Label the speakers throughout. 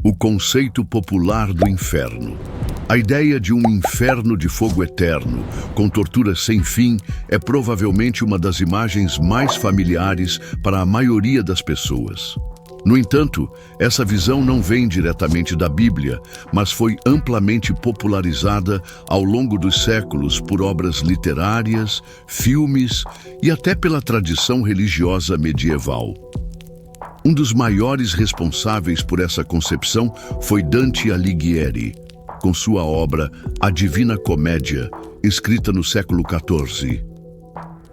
Speaker 1: O conceito popular do inferno. A ideia de um inferno de fogo eterno, com tortura sem fim, é provavelmente uma das imagens mais familiares para a maioria das pessoas. No entanto, essa visão não vem diretamente da Bíblia, mas foi amplamente popularizada ao longo dos séculos por obras literárias, filmes e até pela tradição religiosa medieval. Um dos maiores responsáveis por essa concepção foi Dante Alighieri, com sua obra A Divina Comédia, escrita no século XIV.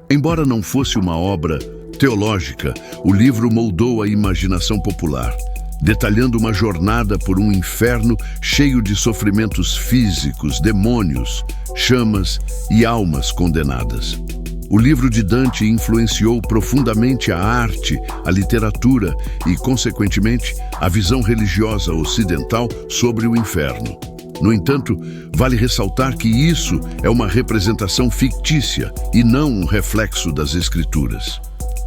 Speaker 1: Embora não fosse uma obra teológica, o livro moldou a imaginação popular, detalhando uma jornada por um inferno cheio de sofrimentos físicos, demônios, chamas e almas condenadas. O livro de Dante influenciou profundamente a arte, a literatura e, consequentemente, a visão religiosa ocidental sobre o inferno. No entanto, vale ressaltar que isso é uma representação fictícia e não um reflexo das Escrituras.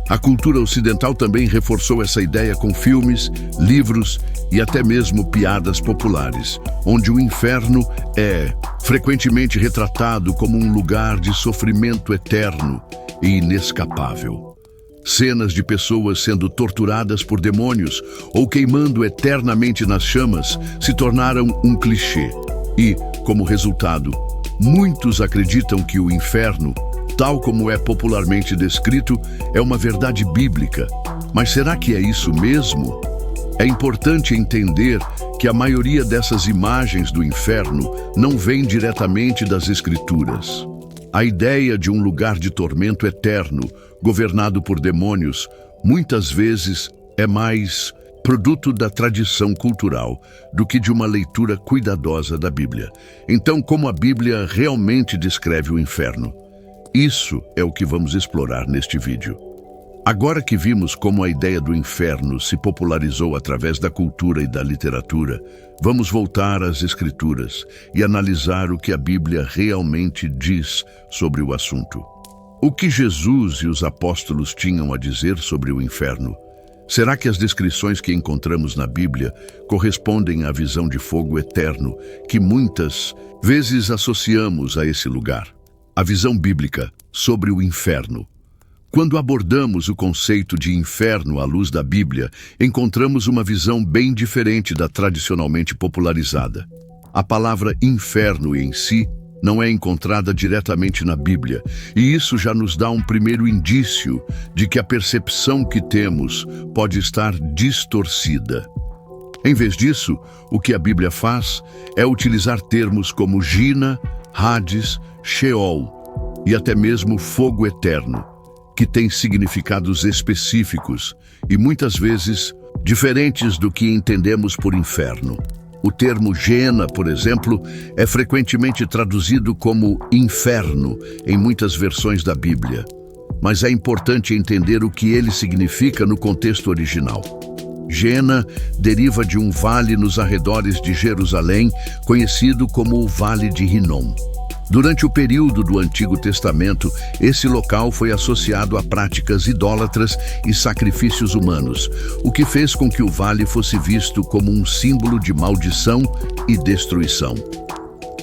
Speaker 1: A cultura ocidental também reforçou essa ideia com filmes, livros e até mesmo piadas populares, onde o inferno é frequentemente retratado como um lugar de sofrimento eterno e inescapável. Cenas de pessoas sendo torturadas por demônios ou queimando eternamente nas chamas se tornaram um clichê e, como resultado, muitos acreditam que o inferno, tal como é popularmente descrito, é uma verdade bíblica. Mas será que é isso mesmo? É importante entender que a maioria dessas imagens do inferno não vem diretamente das Escrituras. A ideia de um lugar de tormento eterno, governado por demônios, muitas vezes é mais produto da tradição cultural do que de uma leitura cuidadosa da Bíblia. Então, como a Bíblia realmente descreve o inferno? Isso é o que vamos explorar neste vídeo. Agora que vimos como a ideia do inferno se popularizou através da cultura e da literatura, vamos voltar às Escrituras e analisar o que a Bíblia realmente diz sobre o assunto. O que Jesus e os apóstolos tinham a dizer sobre o inferno? Será que as descrições que encontramos na Bíblia correspondem à visão de fogo eterno que muitas vezes associamos a esse lugar? A visão bíblica sobre o inferno. Quando abordamos o conceito de inferno à luz da Bíblia, encontramos uma visão bem diferente da tradicionalmente popularizada. A palavra inferno em si não é encontrada diretamente na Bíblia, e isso já nos dá um primeiro indício de que a percepção que temos pode estar distorcida. Em vez disso, o que a Bíblia faz é utilizar termos como Gina, Hades, Sheol e até mesmo fogo eterno, que têm significados específicos e muitas vezes diferentes do que entendemos por inferno. O termo Geena, por exemplo, é frequentemente traduzido como inferno em muitas versões da Bíblia, mas é importante entender o que ele significa no contexto original. Geena deriva de um vale nos arredores de Jerusalém, conhecido como o Vale de Rinom. Durante o período do Antigo Testamento, esse local foi associado a práticas idólatras e sacrifícios humanos, o que fez com que o vale fosse visto como um símbolo de maldição e destruição.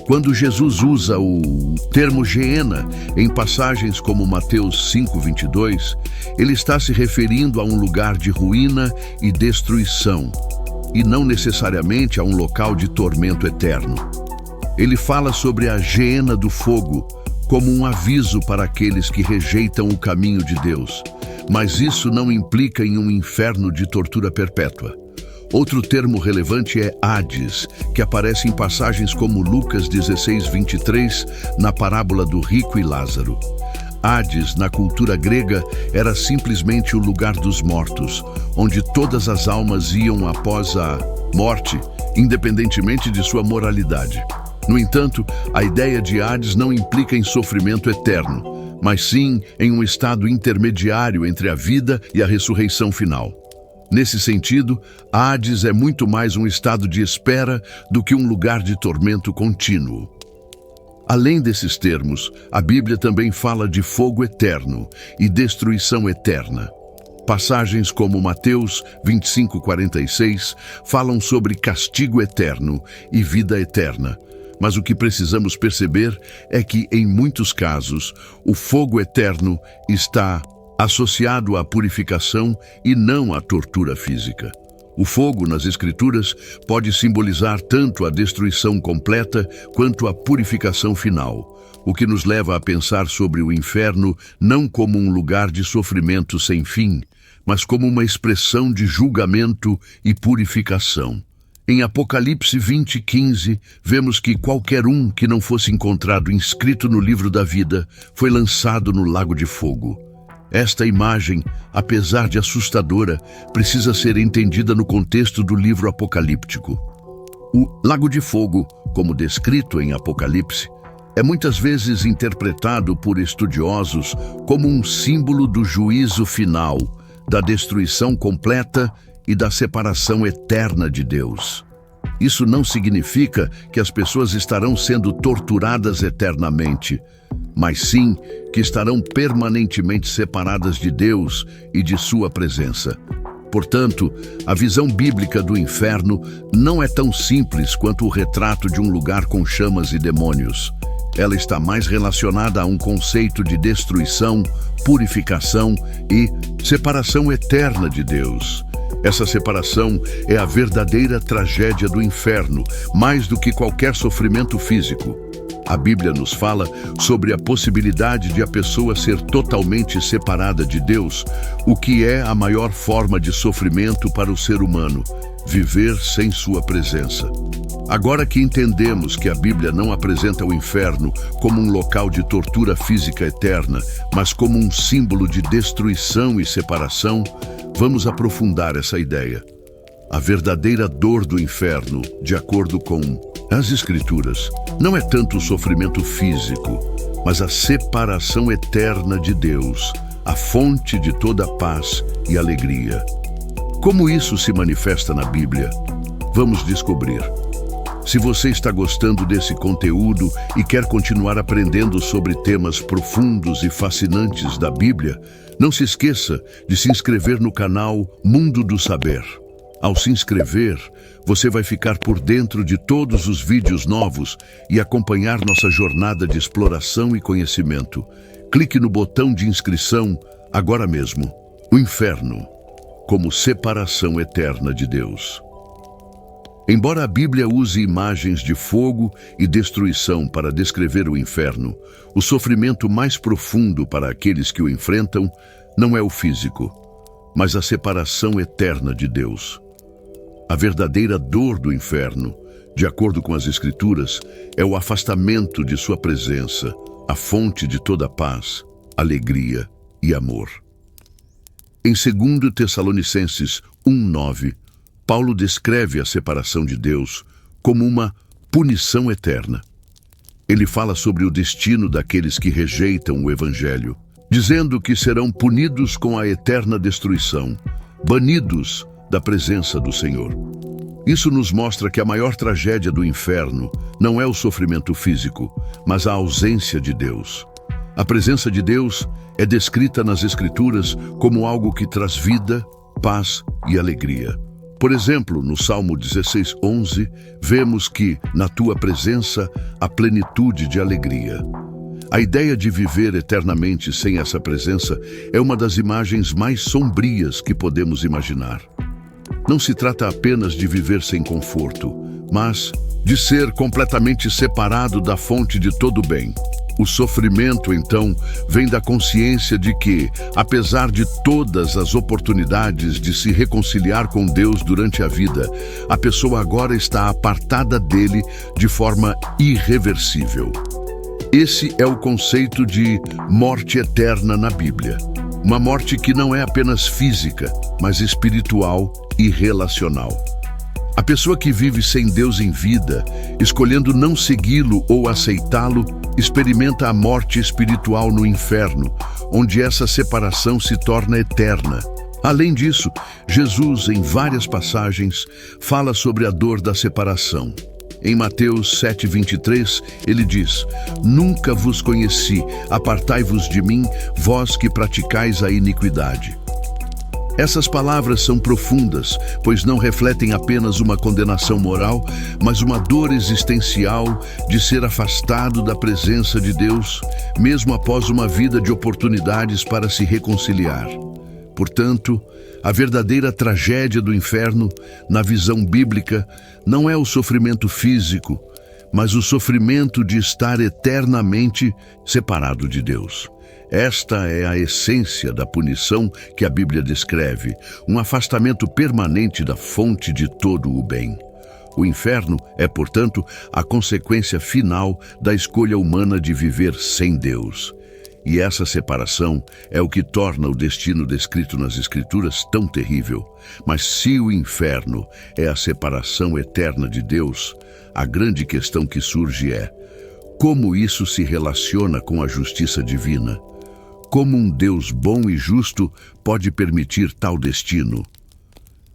Speaker 1: Quando Jesus usa o termo Geena em passagens como Mateus 5:22, ele está se referindo a um lugar de ruína e destruição, e não necessariamente a um local de tormento eterno. Ele fala sobre a Geena do fogo como um aviso para aqueles que rejeitam o caminho de Deus, mas isso não implica em um inferno de tortura perpétua. Outro termo relevante é Hades, que aparece em passagens como Lucas 16:23, na parábola do rico e Lázaro. Hades, na cultura grega, era simplesmente o lugar dos mortos, onde todas as almas iam após a morte, independentemente de sua moralidade. No entanto, a ideia de Hades não implica em sofrimento eterno, mas sim em um estado intermediário entre a vida e a ressurreição final. Nesse sentido, Hades é muito mais um estado de espera do que um lugar de tormento contínuo. Além desses termos, a Bíblia também fala de fogo eterno e destruição eterna. Passagens como Mateus 25:46 falam sobre castigo eterno e vida eterna. Mas o que precisamos perceber é que, em muitos casos, o fogo eterno está associado à purificação e não à tortura física. O fogo, nas Escrituras, pode simbolizar tanto a destruição completa quanto a purificação final, o que nos leva a pensar sobre o inferno não como um lugar de sofrimento sem fim, mas como uma expressão de julgamento e purificação. Em Apocalipse 20:15, vemos que qualquer um que não fosse encontrado inscrito no livro da vida foi lançado no lago de fogo. Esta imagem, apesar de assustadora, precisa ser entendida no contexto do livro apocalíptico. O lago de fogo, como descrito em Apocalipse, é muitas vezes interpretado por estudiosos como um símbolo do juízo final, da destruição completa e da separação eterna de Deus. Isso não significa que as pessoas estarão sendo torturadas eternamente, mas sim que estarão permanentemente separadas de Deus e de sua presença. Portanto, a visão bíblica do inferno não é tão simples quanto o retrato de um lugar com chamas e demônios. Ela está mais relacionada a um conceito de destruição, purificação e separação eterna de Deus. Essa separação é a verdadeira tragédia do inferno, mais do que qualquer sofrimento físico. A Bíblia nos fala sobre a possibilidade de a pessoa ser totalmente separada de Deus, o que é a maior forma de sofrimento para o ser humano, viver sem sua presença. Agora que entendemos que a Bíblia não apresenta o inferno como um local de tortura física eterna, mas como um símbolo de destruição e separação, vamos aprofundar essa ideia. A verdadeira dor do inferno, de acordo com as Escrituras, não é tanto o sofrimento físico, mas a separação eterna de Deus, a fonte de toda paz e alegria. Como isso se manifesta na Bíblia? Vamos descobrir. Se você está gostando desse conteúdo e quer continuar aprendendo sobre temas profundos e fascinantes da Bíblia, não se esqueça de se inscrever no canal Mundo do Saber. Ao se inscrever, você vai ficar por dentro de todos os vídeos novos e acompanhar nossa jornada de exploração e conhecimento. Clique no botão de inscrição agora mesmo. O inferno, como separação eterna de Deus. Embora a Bíblia use imagens de fogo e destruição para descrever o inferno, o sofrimento mais profundo para aqueles que o enfrentam não é o físico, mas a separação eterna de Deus. A verdadeira dor do inferno, de acordo com as Escrituras, é o afastamento de sua presença, a fonte de toda paz, alegria e amor. Em 2 Tessalonicenses 1:9, Paulo descreve a separação de Deus como uma punição eterna. Ele fala sobre o destino daqueles que rejeitam o Evangelho, dizendo que serão punidos com a eterna destruição, banidos da presença do Senhor. Isso nos mostra que a maior tragédia do inferno não é o sofrimento físico, mas a ausência de Deus. A presença de Deus é descrita nas Escrituras como algo que traz vida, paz e alegria. Por exemplo, no Salmo 16:11, vemos que, na tua presença, há plenitude de alegria. A ideia de viver eternamente sem essa presença é uma das imagens mais sombrias que podemos imaginar. Não se trata apenas de viver sem conforto, mas de ser completamente separado da fonte de todo o bem. O sofrimento, então, vem da consciência de que, apesar de todas as oportunidades de se reconciliar com Deus durante a vida, a pessoa agora está apartada dele de forma irreversível. Esse é o conceito de morte eterna na Bíblia. Uma morte que não é apenas física, mas espiritual e relacional. A pessoa que vive sem Deus em vida, escolhendo não segui-lo ou aceitá-lo, experimenta a morte espiritual no inferno, onde essa separação se torna eterna. Além disso, Jesus, em várias passagens, fala sobre a dor da separação. Em Mateus 7:23, ele diz: "Nunca vos conheci, apartai-vos de mim, vós que praticais a iniquidade." Essas palavras são profundas, pois não refletem apenas uma condenação moral, mas uma dor existencial de ser afastado da presença de Deus, mesmo após uma vida de oportunidades para se reconciliar. Portanto, a verdadeira tragédia do inferno, na visão bíblica, não é o sofrimento físico, mas o sofrimento de estar eternamente separado de Deus. Esta é a essência da punição que a Bíblia descreve, um afastamento permanente da fonte de todo o bem. O inferno é, portanto, a consequência final da escolha humana de viver sem Deus. E essa separação é o que torna o destino descrito nas Escrituras tão terrível. Mas se o inferno é a separação eterna de Deus, a grande questão que surge é: como isso se relaciona com a justiça divina? Como um Deus bom e justo pode permitir tal destino?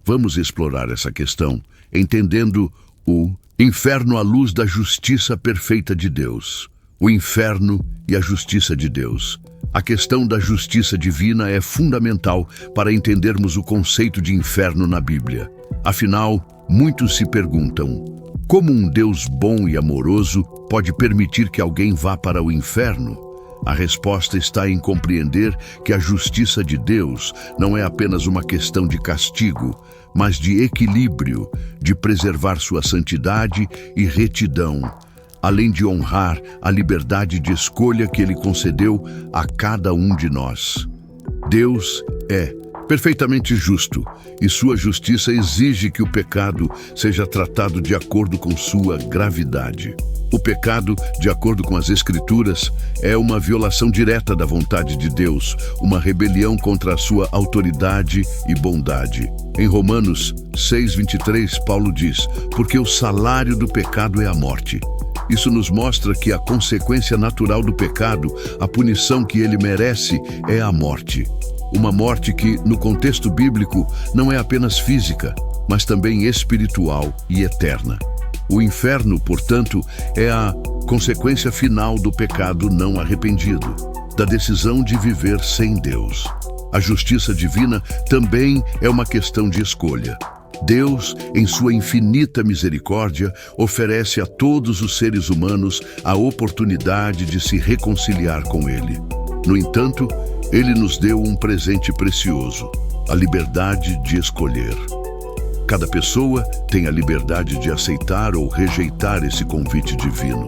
Speaker 1: Vamos explorar essa questão, entendendo o inferno à luz da justiça perfeita de Deus. O inferno e a justiça de Deus. A questão da justiça divina é fundamental para entendermos o conceito de inferno na Bíblia. Afinal, muitos se perguntam: como um Deus bom e amoroso pode permitir que alguém vá para o inferno? A resposta está em compreender que a justiça de Deus não é apenas uma questão de castigo, mas de equilíbrio, de preservar sua santidade e retidão, além de honrar a liberdade de escolha que Ele concedeu a cada um de nós. Deus é perfeitamente justo, e sua justiça exige que o pecado seja tratado de acordo com sua gravidade. O pecado, de acordo com as Escrituras, é uma violação direta da vontade de Deus, uma rebelião contra a sua autoridade e bondade. Em Romanos 6:23, Paulo diz: porque o salário do pecado é a morte. Isso nos mostra que a consequência natural do pecado, a punição que ele merece, é a morte. Uma morte que, no contexto bíblico, não é apenas física, mas também espiritual e eterna. O inferno, portanto, é a consequência final do pecado não arrependido, da decisão de viver sem Deus. A justiça divina também é uma questão de escolha. Deus, em sua infinita misericórdia, oferece a todos os seres humanos a oportunidade de se reconciliar com Ele. No entanto, Ele nos deu um presente precioso: a liberdade de escolher. Cada pessoa tem a liberdade de aceitar ou rejeitar esse convite divino.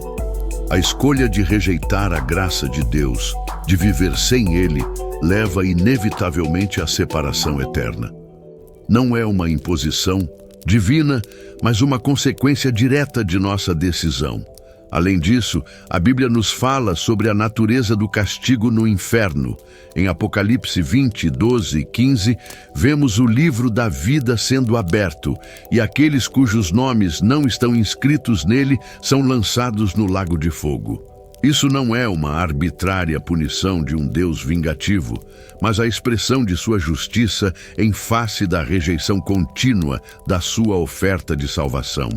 Speaker 1: A escolha de rejeitar a graça de Deus, de viver sem Ele, leva inevitavelmente à separação eterna. Não é uma imposição divina, mas uma consequência direta de nossa decisão. Além disso, a Bíblia nos fala sobre a natureza do castigo no inferno. Em Apocalipse 20, 12 e 15, vemos o livro da vida sendo aberto, e aqueles cujos nomes não estão inscritos nele são lançados no lago de fogo. Isso não é uma arbitrária punição de um Deus vingativo, mas a expressão de sua justiça em face da rejeição contínua da sua oferta de salvação.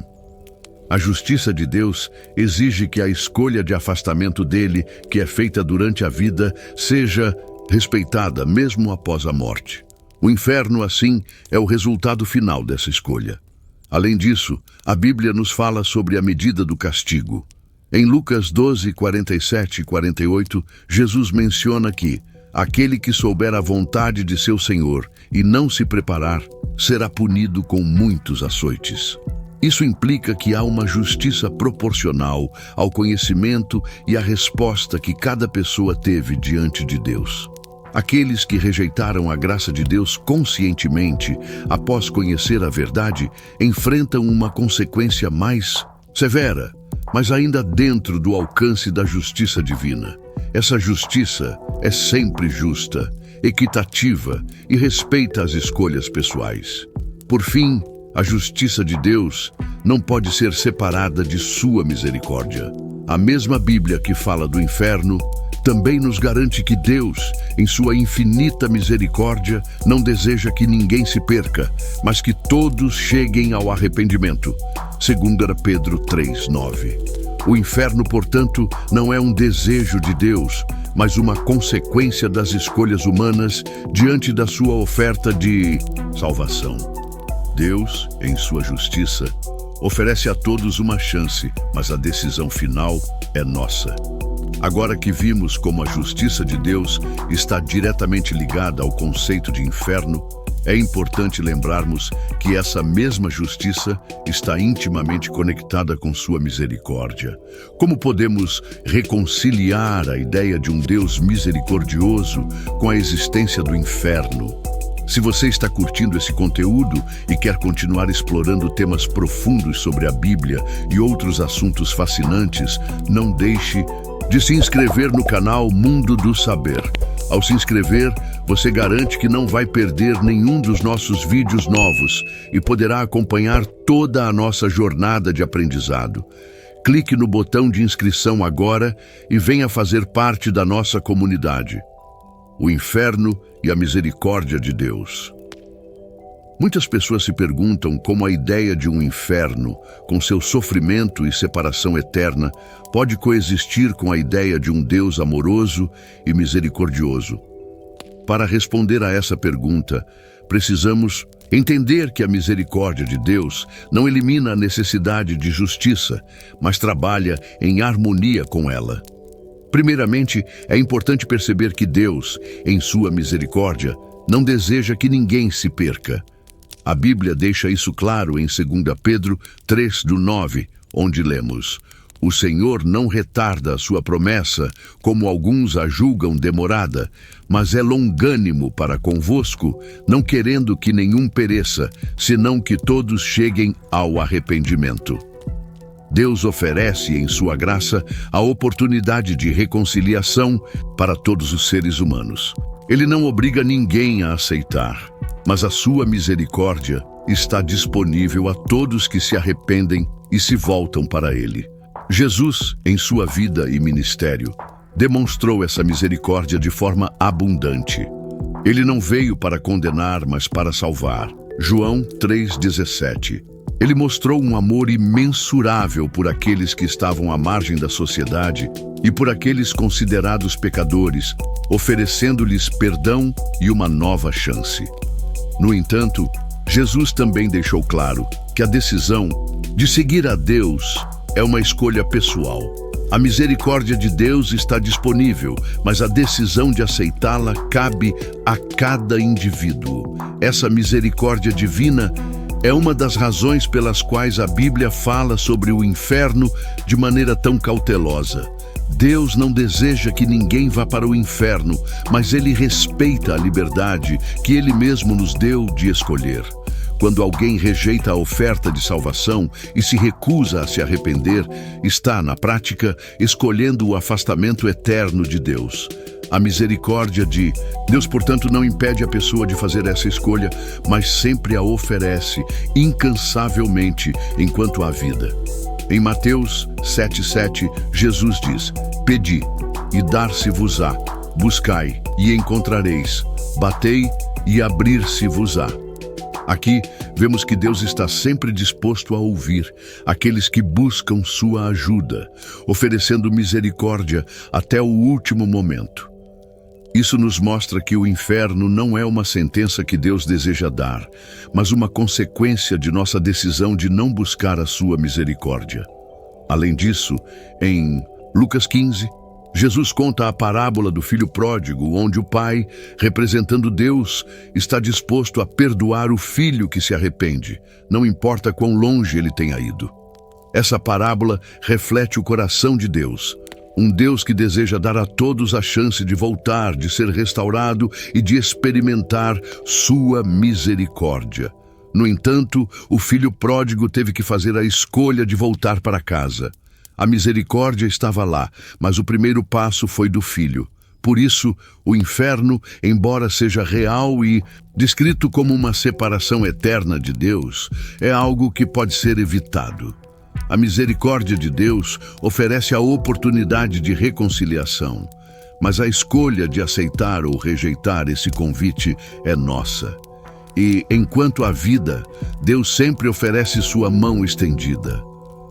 Speaker 1: A justiça de Deus exige que a escolha de afastamento dele, que é feita durante a vida, seja respeitada mesmo após a morte. O inferno, assim, é o resultado final dessa escolha. Além disso, a Bíblia nos fala sobre a medida do castigo. Em Lucas 12, 47 e 48, Jesus menciona que aquele que souber a vontade de seu Senhor e não se preparar, será punido com muitos açoites. Isso implica que há uma justiça proporcional ao conhecimento e à resposta que cada pessoa teve diante de Deus. Aqueles que rejeitaram a graça de Deus conscientemente, após conhecer a verdade, enfrentam uma consequência mais severa, mas ainda dentro do alcance da justiça divina. Essa justiça é sempre justa, equitativa e respeita as escolhas pessoais. Por fim, a justiça de Deus não pode ser separada de sua misericórdia. A mesma Bíblia que fala do inferno também nos garante que Deus, em sua infinita misericórdia, não deseja que ninguém se perca, mas que todos cheguem ao arrependimento. 2 Pedro 3:9. O inferno, portanto, não é um desejo de Deus, mas uma consequência das escolhas humanas diante da sua oferta de salvação. Deus, em sua justiça, oferece a todos uma chance, mas a decisão final é nossa. Agora que vimos como a justiça de Deus está diretamente ligada ao conceito de inferno, é importante lembrarmos que essa mesma justiça está intimamente conectada com sua misericórdia. Como podemos reconciliar a ideia de um Deus misericordioso com a existência do inferno? Se você está curtindo esse conteúdo e quer continuar explorando temas profundos sobre a Bíblia e outros assuntos fascinantes, não deixe de se inscrever no canal Mundo do Saber. Ao se inscrever, você garante que não vai perder nenhum dos nossos vídeos novos e poderá acompanhar toda a nossa jornada de aprendizado. Clique no botão de inscrição agora e venha fazer parte da nossa comunidade. O inferno e a misericórdia de Deus. Muitas pessoas se perguntam como a ideia de um inferno, com seu sofrimento e separação eterna, pode coexistir com a ideia de um Deus amoroso e misericordioso. Para responder a essa pergunta, precisamos entender que a misericórdia de Deus não elimina a necessidade de justiça, mas trabalha em harmonia com ela. Primeiramente, é importante perceber que Deus, em sua misericórdia, não deseja que ninguém se perca. A Bíblia deixa isso claro em 2 Pedro 3:9, onde lemos: "O Senhor não retarda a sua promessa, como alguns a julgam demorada, mas é longânimo para convosco, não querendo que nenhum pereça, senão que todos cheguem ao arrependimento." Deus oferece, em sua graça, a oportunidade de reconciliação para todos os seres humanos. Ele não obriga ninguém a aceitar, mas a sua misericórdia está disponível a todos que se arrependem e se voltam para Ele. Jesus, em sua vida e ministério, demonstrou essa misericórdia de forma abundante. Ele não veio para condenar, mas para salvar. João 3,17. Ele mostrou um amor imensurável por aqueles que estavam à margem da sociedade e por aqueles considerados pecadores, oferecendo-lhes perdão e uma nova chance. No entanto, Jesus também deixou claro que a decisão de seguir a Deus é uma escolha pessoal. A misericórdia de Deus está disponível, mas a decisão de aceitá-la cabe a cada indivíduo. Essa misericórdia divina é uma das razões pelas quais a Bíblia fala sobre o inferno de maneira tão cautelosa. Deus não deseja que ninguém vá para o inferno, mas Ele respeita a liberdade que Ele mesmo nos deu de escolher. Quando alguém rejeita a oferta de salvação e se recusa a se arrepender, está, na prática, escolhendo o afastamento eterno de Deus. A misericórdia de Deus, portanto, não impede a pessoa de fazer essa escolha, mas sempre a oferece incansavelmente enquanto há vida. Em Mateus 7,7, Jesus diz: "Pedi, e dar-se-vos-á, buscai, e encontrareis, batei, e abrir-se-vos-á." Aqui, vemos que Deus está sempre disposto a ouvir aqueles que buscam sua ajuda, oferecendo misericórdia até o último momento. Isso nos mostra que o inferno não é uma sentença que Deus deseja dar, mas uma consequência de nossa decisão de não buscar a sua misericórdia. Além disso, em Lucas 15, Jesus conta a parábola do filho pródigo, onde o pai, representando Deus, está disposto a perdoar o filho que se arrepende, não importa quão longe ele tenha ido. Essa parábola reflete o coração de Deus, um Deus que deseja dar a todos a chance de voltar, de ser restaurado e de experimentar sua misericórdia. No entanto, o filho pródigo teve que fazer a escolha de voltar para casa. A misericórdia estava lá, mas o primeiro passo foi do filho. Por isso, o inferno, embora seja real e descrito como uma separação eterna de Deus, é algo que pode ser evitado. A misericórdia de Deus oferece a oportunidade de reconciliação, mas a escolha de aceitar ou rejeitar esse convite é nossa. E, enquanto há vida, Deus sempre oferece sua mão estendida.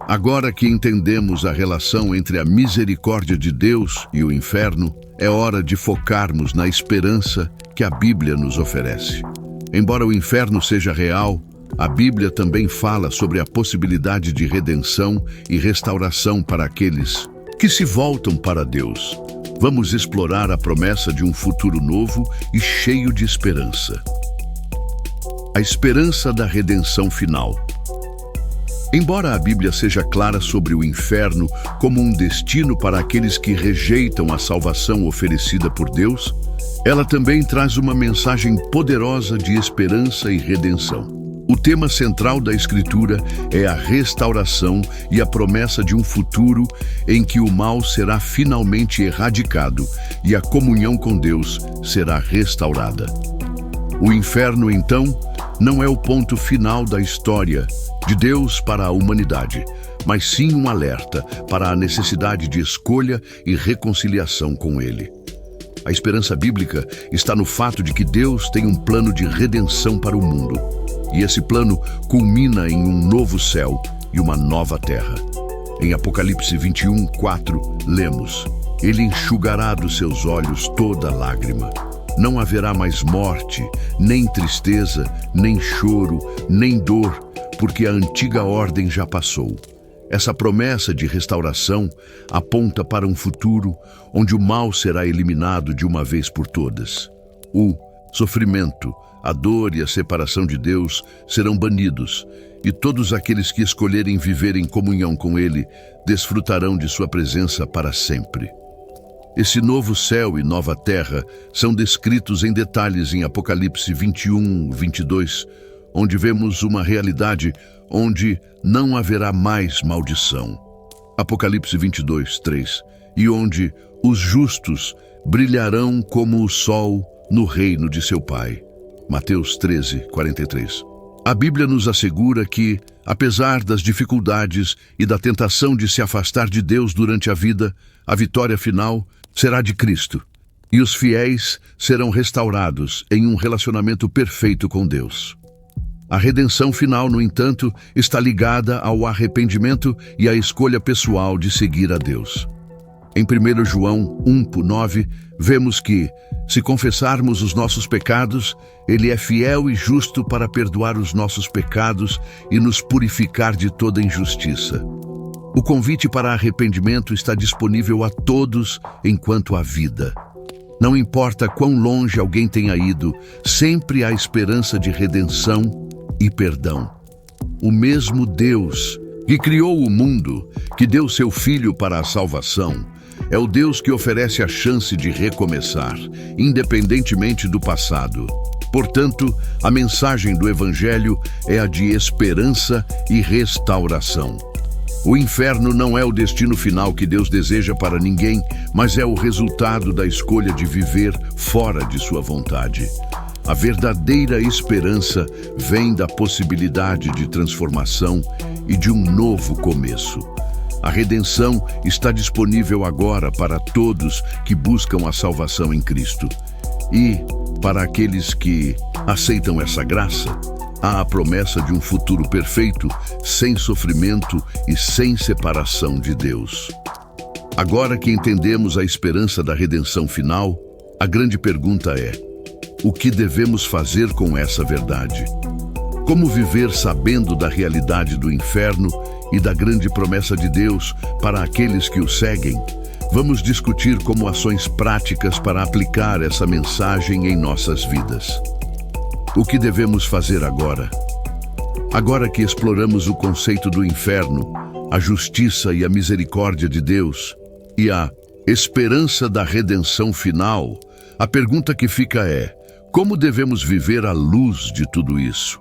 Speaker 1: Agora que entendemos a relação entre a misericórdia de Deus e o inferno, é hora de focarmos na esperança que a Bíblia nos oferece. Embora o inferno seja real, a Bíblia também fala sobre a possibilidade de redenção e restauração para aqueles que se voltam para Deus. Vamos explorar a promessa de um futuro novo e cheio de esperança. A esperança da redenção final. Embora a Bíblia seja clara sobre o inferno como um destino para aqueles que rejeitam a salvação oferecida por Deus, ela também traz uma mensagem poderosa de esperança e redenção. O tema central da Escritura é a restauração e a promessa de um futuro em que o mal será finalmente erradicado e a comunhão com Deus será restaurada. O inferno, então, não é o ponto final da história de Deus para a humanidade, mas sim um alerta para a necessidade de escolha e reconciliação com Ele. A esperança bíblica está no fato de que Deus tem um plano de redenção para o mundo, e esse plano culmina em um novo céu e uma nova terra. Em Apocalipse 21:4, lemos: Ele enxugará dos seus olhos toda lágrima. Não haverá mais morte, nem tristeza, nem choro, nem dor, porque a antiga ordem já passou. Essa promessa de restauração aponta para um futuro onde o mal será eliminado de uma vez por todas. O sofrimento, a dor e a separação de Deus serão banidos, e todos aqueles que escolherem viver em comunhão com Ele desfrutarão de sua presença para sempre. Esse novo céu e nova terra são descritos em detalhes em Apocalipse 21:22, onde vemos uma realidade onde não haverá mais maldição. Apocalipse 22:3, e onde os justos brilharão como o sol no reino de seu Pai. Mateus 13:43. A Bíblia nos assegura que, apesar das dificuldades e da tentação de se afastar de Deus durante a vida, a vitória final será de Cristo, e os fiéis serão restaurados em um relacionamento perfeito com Deus. A redenção final, no entanto, está ligada ao arrependimento e à escolha pessoal de seguir a Deus. Em 1 João 1:9, vemos que, se confessarmos os nossos pecados, Ele é fiel e justo para perdoar os nossos pecados e nos purificar de toda injustiça. O convite para arrependimento está disponível a todos enquanto há vida. Não importa quão longe alguém tenha ido, sempre há esperança de redenção e perdão. O mesmo Deus que criou o mundo, que deu seu Filho para a salvação, é o Deus que oferece a chance de recomeçar, independentemente do passado. Portanto, a mensagem do Evangelho é a de esperança e restauração. O inferno não é o destino final que Deus deseja para ninguém, mas é o resultado da escolha de viver fora de sua vontade. A verdadeira esperança vem da possibilidade de transformação e de um novo começo. A redenção está disponível agora para todos que buscam a salvação em Cristo. E, para aqueles que aceitam essa graça, há a promessa de um futuro perfeito, sem sofrimento e sem separação de Deus. Agora que entendemos a esperança da redenção final, a grande pergunta é: o que devemos fazer com essa verdade? Como viver sabendo da realidade do inferno e da grande promessa de Deus para aqueles que o seguem? Vamos discutir como ações práticas para aplicar essa mensagem em nossas vidas. O que devemos fazer agora? Agora que exploramos o conceito do inferno, a justiça e a misericórdia de Deus e a esperança da redenção final, a pergunta que fica é: como devemos viver à luz de tudo isso?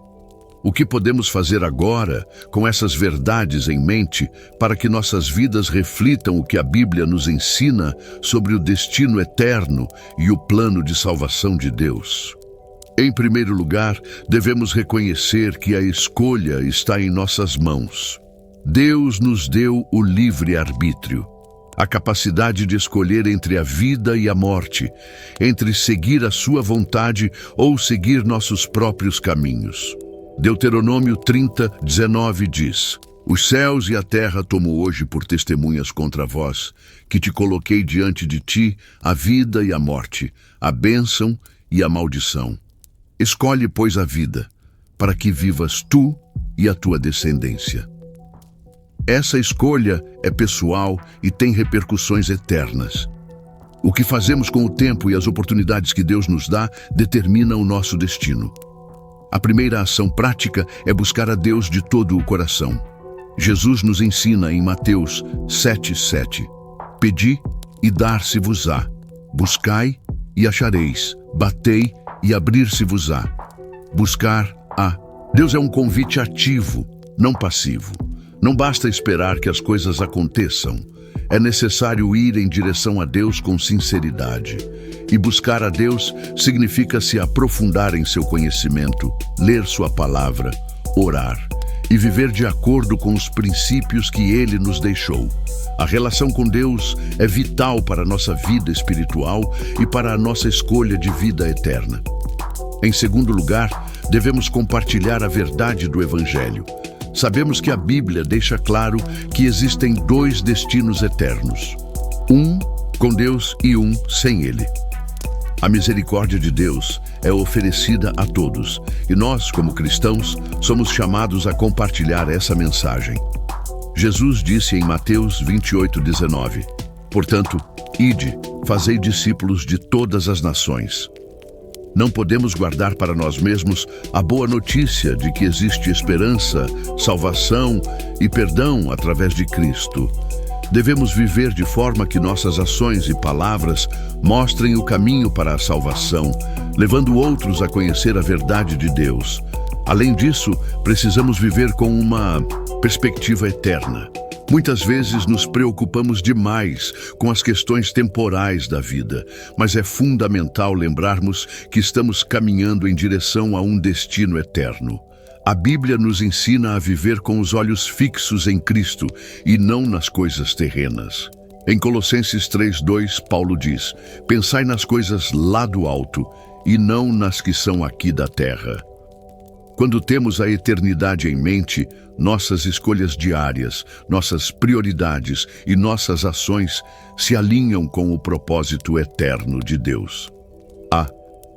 Speaker 1: O que podemos fazer agora, com essas verdades em mente, para que nossas vidas reflitam o que a Bíblia nos ensina sobre o destino eterno e o plano de salvação de Deus? Em primeiro lugar, devemos reconhecer que a escolha está em nossas mãos. Deus nos deu o livre-arbítrio, a capacidade de escolher entre a vida e a morte, entre seguir a sua vontade ou seguir nossos próprios caminhos. Deuteronômio 30:19 diz: Os céus e a terra tomo hoje por testemunhas contra vós, que te coloquei diante de ti a vida e a morte, a bênção e a maldição. Escolhe, pois, a vida, para que vivas tu e a tua descendência. Essa escolha é pessoal e tem repercussões eternas. O que fazemos com o tempo e as oportunidades que Deus nos dá determina o nosso destino. A primeira ação prática é buscar a Deus de todo o coração. Jesus nos ensina em Mateus 7:7: Pedi e dar-se-vos-á, buscai e achareis, batei e abrir-se-vos-á. Buscar a Deus é um convite ativo, não passivo. Não basta esperar que as coisas aconteçam. É necessário ir em direção a Deus com sinceridade. E buscar a Deus significa se aprofundar em seu conhecimento, ler sua palavra, orar e viver de acordo com os princípios que Ele nos deixou. A relação com Deus é vital para a nossa vida espiritual e para a nossa escolha de vida eterna. Em segundo lugar, devemos compartilhar a verdade do Evangelho. Sabemos que a Bíblia deixa claro que existem dois destinos eternos. Um com Deus e um sem Ele. A misericórdia de Deus é oferecida a todos, e nós, como cristãos, somos chamados a compartilhar essa mensagem. Jesus disse em Mateus 28:19: Portanto, ide, fazei discípulos de todas as nações. Não podemos guardar para nós mesmos a boa notícia de que existe esperança, salvação e perdão através de Cristo. Devemos viver de forma que nossas ações e palavras mostrem o caminho para a salvação, levando outros a conhecer a verdade de Deus. Além disso, precisamos viver com uma perspectiva eterna. Muitas vezes nos preocupamos demais com as questões temporais da vida, mas é fundamental lembrarmos que estamos caminhando em direção a um destino eterno. A Bíblia nos ensina a viver com os olhos fixos em Cristo e não nas coisas terrenas. Em Colossenses 3:2, Paulo diz: Pensai nas coisas lá do alto e não nas que são aqui da terra. Quando temos a eternidade em mente, nossas escolhas diárias, nossas prioridades e nossas ações se alinham com o propósito eterno de Deus. A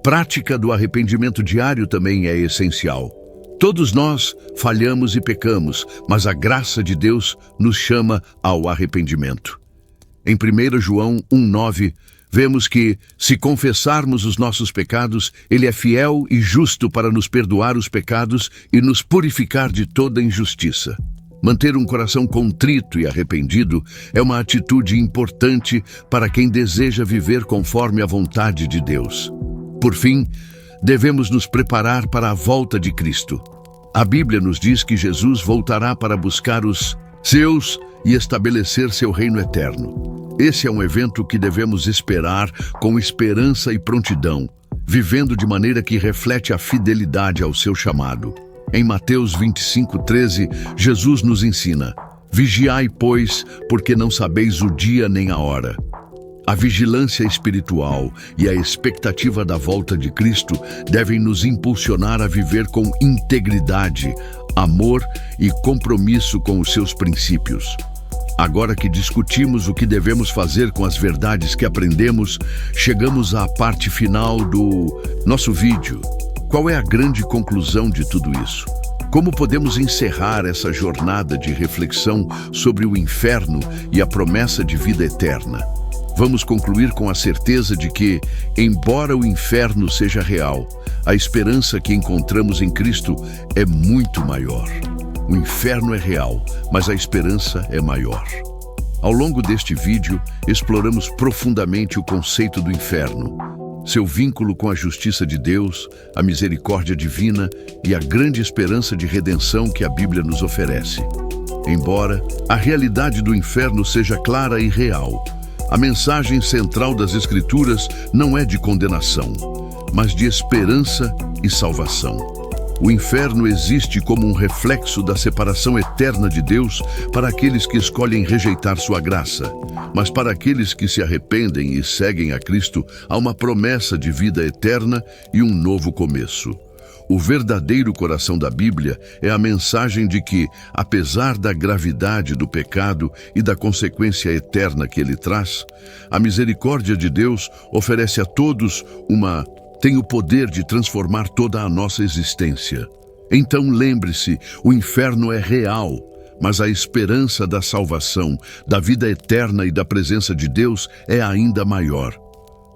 Speaker 1: prática do arrependimento diário também é essencial. Todos nós falhamos e pecamos, mas a graça de Deus nos chama ao arrependimento. Em 1 João 1:9, vemos que, se confessarmos os nossos pecados, Ele é fiel e justo para nos perdoar os pecados e nos purificar de toda injustiça. Manter um coração contrito e arrependido é uma atitude importante para quem deseja viver conforme a vontade de Deus. Por fim, devemos nos preparar para a volta de Cristo. A Bíblia nos diz que Jesus voltará para buscar os seus e estabelecer seu reino eterno. Esse é um evento que devemos esperar com esperança e prontidão, vivendo de maneira que reflete a fidelidade ao seu chamado. Em Mateus 25:13, Jesus nos ensina: Vigiai, pois, porque não sabeis o dia nem a hora. A vigilância espiritual e a expectativa da volta de Cristo devem nos impulsionar a viver com integridade, amor e compromisso com os seus princípios. Agora que discutimos o que devemos fazer com as verdades que aprendemos, chegamos à parte final do nosso vídeo. Qual é a grande conclusão de tudo isso? Como podemos encerrar essa jornada de reflexão sobre o inferno e a promessa de vida eterna? Vamos concluir com a certeza de que, embora o inferno seja real, a esperança que encontramos em Cristo é muito maior. O inferno é real, mas a esperança é maior. Ao longo deste vídeo, exploramos profundamente o conceito do inferno, seu vínculo com a justiça de Deus, a misericórdia divina e a grande esperança de redenção que a Bíblia nos oferece. Embora a realidade do inferno seja clara e real, a mensagem central das Escrituras não é de condenação, mas de esperança e salvação. O inferno existe como um reflexo da separação eterna de Deus para aqueles que escolhem rejeitar sua graça. Mas para aqueles que se arrependem e seguem a Cristo, há uma promessa de vida eterna e um novo começo. O verdadeiro coração da Bíblia é a mensagem de que, apesar da gravidade do pecado e da consequência eterna que ele traz, a misericórdia de Deus oferece a todos tem o poder de transformar toda a nossa existência. Então lembre-se, o inferno é real, mas a esperança da salvação, da vida eterna e da presença de Deus é ainda maior.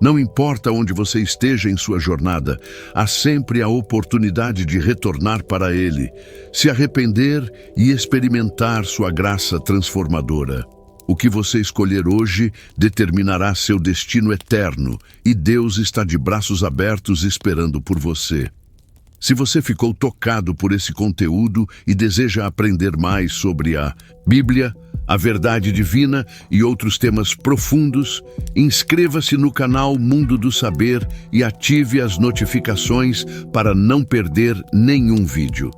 Speaker 1: Não importa onde você esteja em sua jornada, há sempre a oportunidade de retornar para Ele, se arrepender e experimentar sua graça transformadora. O que você escolher hoje determinará seu destino eterno, e Deus está de braços abertos esperando por você. Se você ficou tocado por esse conteúdo e deseja aprender mais sobre a Bíblia, a verdade divina e outros temas profundos, inscreva-se no canal Mundo do Saber e ative as notificações para não perder nenhum vídeo.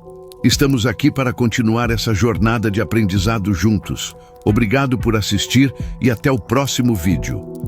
Speaker 1: Estamos aqui para continuar essa jornada de aprendizado juntos. Obrigado por assistir e até o próximo vídeo.